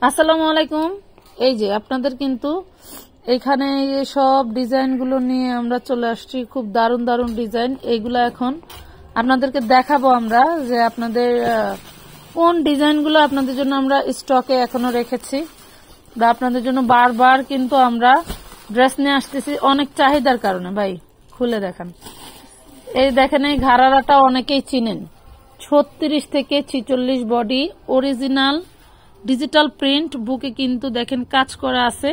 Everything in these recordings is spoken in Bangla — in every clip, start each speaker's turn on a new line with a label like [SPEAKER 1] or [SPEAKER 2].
[SPEAKER 1] আসসালামু আলাইকুম। এই যে আপনাদের কিন্তু এখানে এই সব ডিজাইনগুলো নিয়ে আমরা চলে আসছি, খুব দারুণ দারুণ ডিজাইন। এইগুলো এখন আপনাদেরকে দেখাবো আমরা, যে আপনাদের কোন ডিজাইনগুলো আপনাদের জন্য আমরা স্টকে এখনো রেখেছি বা আপনাদের জন্য বারবার কিন্তু আমরা ড্রেস নিয়ে আসতেছি অনেক চাহিদার কারণে। ভাই খুলে দেখান। এই দেখেন, এই ঘাড়ারাটা অনেকেই চিনেন, 36 থেকে 46 বডি, অরিজিনাল ডিজিটাল প্রিন্ট। বুকে কিন্তু দেখেন কাজ করা আছে,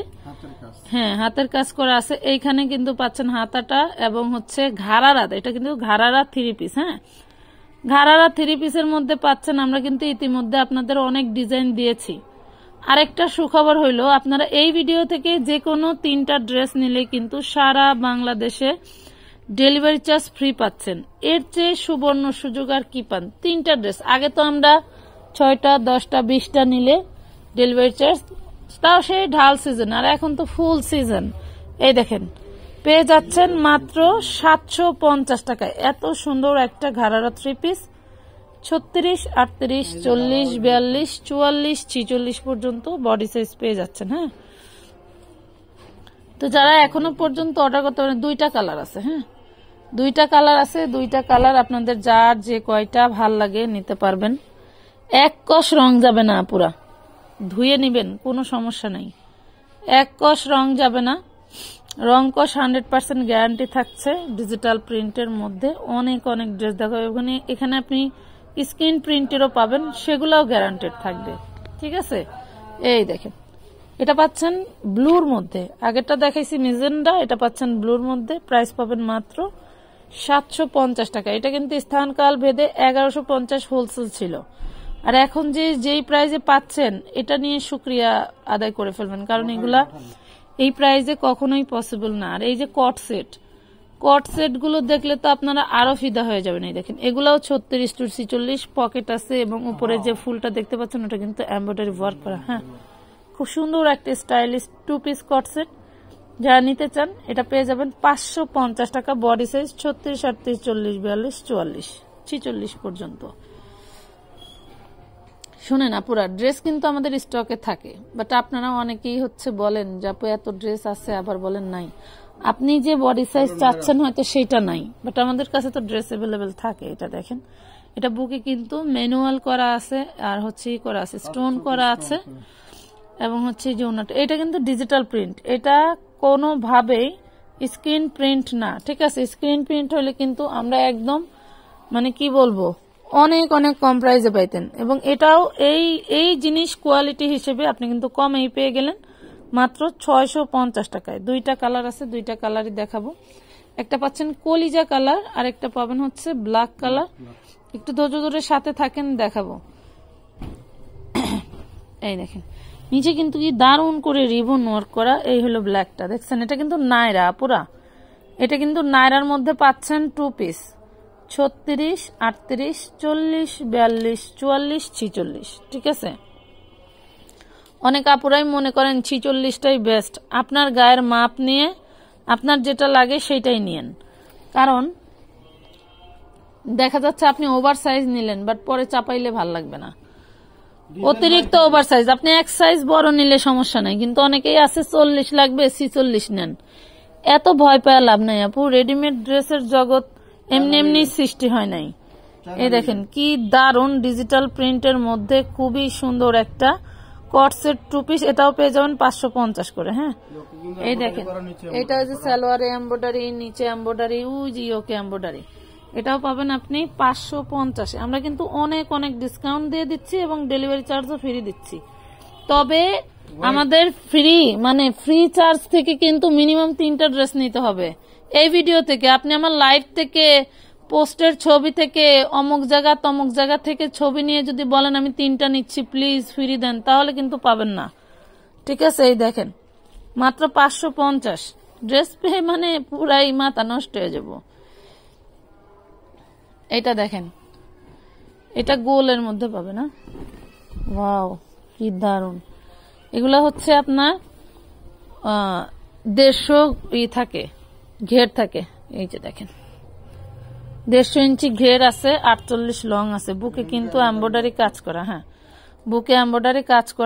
[SPEAKER 1] হ্যাঁ হাতের কাজ করা আছে। এইখানে কিন্তু পাচ্ছেন হাতাটা এবং হচ্ছে ঘাড়ারা, এটা কিন্তু ঘাড়ারা 3 পিস। হ্যাঁ, ঘাড়ারা 3 পিসের মধ্যে পাচ্ছেন। আমরা কিন্তু ইতিমধ্যে আপনাদের অনেক ডিজাইন দিয়েছি। আরেকটা সুখবর হইলো, আপনারা এই ভিডিও থেকে যে কোনো 3টা ড্রেস নিলে কিন্তু সারা বাংলাদেশে ডেলিভারি চার্জ ফ্রি পাচ্ছেন। এর চেয়ে সুবর্ণ সুযোগ আর কি পান? 3টা ড্রেস, আগে তো আমরা 6টা 10টা 20টা নিলে ডেলিভারি চার্জ, তাও সেই ঢাল সিজন, আর এখন তো ফুল সিজন। এই দেখেন, পেয়ে যাচ্ছেন মাত্র 750 টাকায় এত সুন্দর একটা ঘাড়ারা 3 পিস। 36, 38, 40, 42, 44, 46 পর্যন্ত বডি সাইজ পেয়ে যাচ্ছেন। হ্যাঁ, তো যারা এখনো পর্যন্ত অর্ডার করতে পারেন, 2টা কালার আছে। হ্যাঁ, 2টা কালার আছে, 2টা কালার আপনাদের যার যে কয়টা ভাল লাগে নিতে পারবেন। এক কষ রং যাবে না, পুরা ধুয়ে নিবেন, কোনো সমস্যা নেই। এক কষ রং যাবে না, রং কষ 100% গ্যারান্টি থাকছে। ডিজিটাল প্রিন্টের মধ্যে অনেক অনেক ড্রেস দেখাবে। এখানে আপনি স্ক্রিন প্রিন্টেরও পাবেন, সেগুলোও গ্যারান্টেড থাকবে। ঠিক আছে, এই দেখেন, এটা পাচ্ছেন ব্লুর মধ্যে। আগেরটা দেখাইছি মেজেন্ডা, এটা পাচ্ছেন ব্লুর মধ্যে। প্রাইস পাবেন মাত্র 750 টাকা। এটা কিন্তু স্থানকাল ভেদে 1150 হোলসেল ছিল, আর এখন যেই প্রাইজে পাচ্ছেন এটা নিয়ে শুক্রিয়া আদায় করে ফেলবেন, কারণ এগুলা এই প্রাইজে কখনোই পসিবল না। আর এই যে কট সেট গুলো দেখলে তো আপনারা আরো ফিদা হয়ে যাবেন। এই দেখেন, এগুলাও 36 to 46 পকেট আছে, এবং উপরে যে ফুলটা দেখতে পাচ্ছেন ওটা কিন্তু এমব্রয়ডারি ওয়ার্ক করা। হ্যাঁ, খুব সুন্দর একটা স্টাইলিশ 2 পিস কট সেট। যারা নিতে চান এটা পেয়ে যাবেন 550 টাকা। বডি সাইজ 36, 38, 40, 42, 44, 46 পর্যন্ত। শুনেন আপুরা, ড্রেস কিন্তু আমাদের স্টকে থাকে, বাট আপনারা অনেকেই হচ্ছে বলেন যে আপু এত ড্রেস আছে, আবার বলেন নাই। আপনি যে বডি সাইজ চাচ্ছেন হয়তো সেটা নাই, বাট আমাদের কাছে তো ড্রেস এভেলেবেল থাকে। এটা দেখেন, এটা বুকে কিন্তু ম্যানুয়াল করা আছে, আর হচ্ছে করা আছে স্টোন করা আছে, এবং হচ্ছে যে ওনাটা, এটা কিন্তু ডিজিটাল প্রিন্ট, এটা কোনোভাবেই স্ক্রিন প্রিন্ট না। ঠিক আছে, স্ক্রিন প্রিন্ট হলে কিন্তু আমরা একদম মানে কি বলবো, অনেক অনেক কম প্রাইসে পাইতেন। এবং এটাও এই জিনিস কোয়ালিটি হিসেবে আপনি কিন্তু কমেই পেয়ে গেলেন মাত্র 650 টাকায়। 2টা কালার আছে, 2টা কালারই দেখাবো। একটা পাচ্ছেন কলিজা কালার, আর একটা পাবেন হচ্ছে ব্ল্যাক কালার। একটু ধৈর্য ধরে সাথে থাকেন, দেখাবো। এই দেখেন, নিচে কিন্তু কি দারুণ করে রিবন ওয়ার্ক করা। এই হলো ব্ল্যাকটা, দেখছেন? এটা কিন্তু নায়রা পুরা, এটা কিন্তু নায়রার মধ্যে পাচ্ছেন 2 পিস। 36, 38, 40, 42, 44, 46। ঠিক আছে, অনেক আপুরাই মনে করেন 46টাই বেস্ট। আপনার গায়ের মাপ নিয়ে আপনার যেটা লাগে সেটাই নিয়েন, কারণ দেখা যাচ্ছে আপনি ওভার সাইজ নিলেন, বাট পরে চাপাইলে ভাল লাগবে না। অতিরিক্ত ওভার সাইজ, আপনি এক সাইজ বড় নিলে সমস্যা নাই, কিন্তু অনেকেই আছে 40 লাগবে, 46 নেন। এত ভয় পাওয়া লাভ নাই আপু, রেডিমেড ড্রেসের জগৎ এমনি এমনি সৃষ্টি হয় নাই। এই দেখেন কি দারুন ডিজিটাল প্রিন্টের মধ্যে খুবই সুন্দর একটা কট সেট 2 পিস। এটাও পেয়ে যাবেন 550 করে। হ্যাঁ, এই দেখেন, এটা হচ্ছে সালোয়ারে এমব্রয়ডারি, নিচে এমব্রয়ডারি, উজি ওকে এমব্রয়ডারি। এটাও পাবেন আপনি 550। আমরা কিন্তু অনেক অনেক ডিসকাউন্ট দিয়ে দিচ্ছি এবং ডেলিভারি চার্জও ফ্রি দিচ্ছি। তবে আমাদের ফ্রি চার্জ থেকে কিন্তু মিনিমাম 3টা ড্রেস নিতে হবে। এই ভিডিও থেকে আপনি আমার লাইভ থেকে, পোস্টের ছবি থেকে, অমুক জায়গা তমুক জায়গা থেকে ছবি নিয়ে যদি বলেন আমি 3টা নিচ্ছি প্লিজ ফ্রি দেন, তাহলে কিন্তু পাবেন না। ঠিক আছে, এই দেখেন মাত্র 550 ড্রেস পেয়ে মানে পুরাই মাথা নষ্ট হয়ে যাব। এটা দেখেন, এটা গোলের মধ্যে পাবে না? ওয়াও, কি দারুন। এগুলা হচ্ছে আপনার 150 থাকে, ঘের থাকে। এই যে দেখেন, 150 ইঞ্চি ঘের আছে, 48 লং আছে। বুকে কিন্তু এমব্রয়ডারি কাজ করা। হ্যাঁ, বুকে এমব্রয়ডারি কাজ করা।